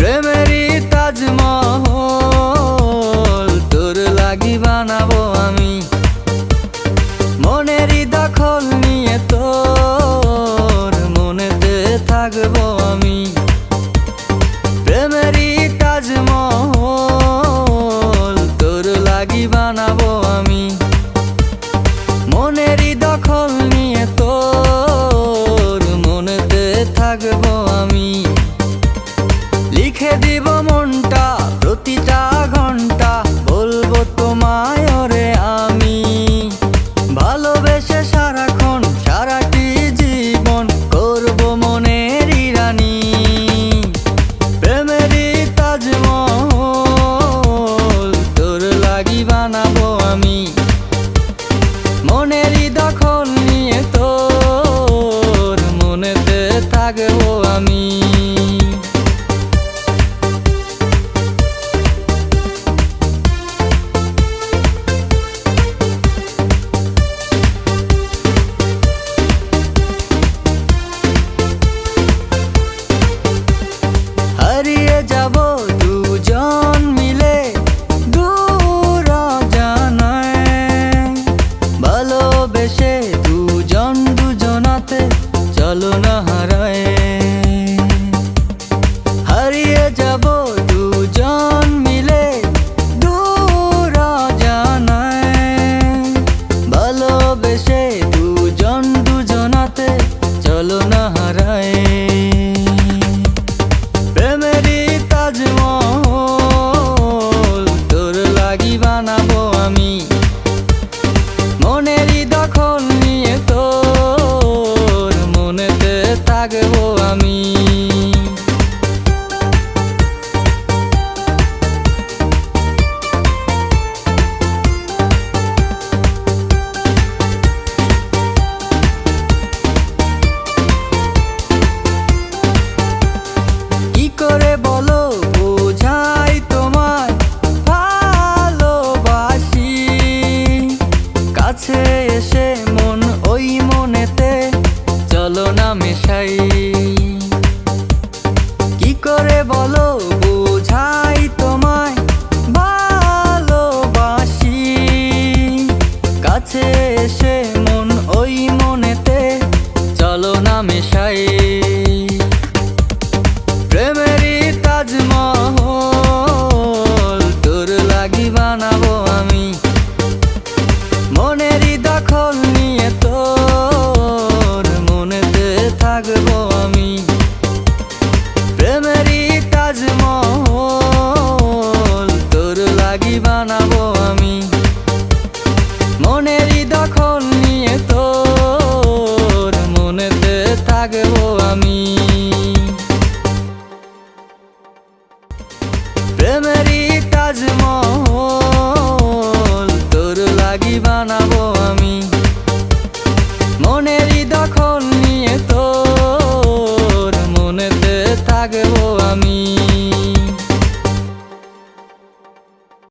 প্রেমেরই তাজমহল তোর লাগি বানাবো আমি। মনেরই দখল নিয়ে তোর মনেতে থাকবো আমি। প্রেমেরই তাজমহল তোর লাগি বানাবো আমি। মনেরই দখল নিয়ে তোর মনেতে থাকবো আমি। লিখে দিব মনটা প্রতিটা ঘন্টা, বলবো তোমায় ওরে আমি। ভালোবেসে সারাক্ষণ সারাটি জীবন করবো মনেরই রানী। প্রেমেরই তাজমহল তোর লাগি বানাবো আমি। মনেরই দখল নিয়ে তোর মনেতে থাকবো আমি। হারিয়ে যাব দুজন মিলে দূর অজানায়। ভালোবেসে দুজন দুজনাতে চলো না হারায়। হারিয়ে যাব দুজন মিলে দূর অজানায়। ভালোবেসে দুজন দুজনাতে চলো না হারায়। প্রেমেরই তাজমহল তোর লাগি বানাবো আমি। মনেরই দখল নিয়ে তোর মনেতে থাকবো আমি। কি করে বলো বোঝাই তোমায় ভালোবাসি। কাছে এসে মন ওই মনেতে চলো না মেশাই। কি করে বলো বোঝাই তোমায় ভালোবাসি। কাছে এসে মন ওই মনেতে চলো না মেশাই। প্রেমেরই তাজমহল তোর লাগি বানাবো আমি। মনেরই দখল নিয়ে তোর মনেতে থাকবো আমি। প্রেমেরই তাজমহল তোর লাগি বানাবো আমি। মনেরই দখল নিয়ে তোর মনেতে থাকবো আমি। প্রেমেরই তাজমহল তোর লাগি বানাবো আমি।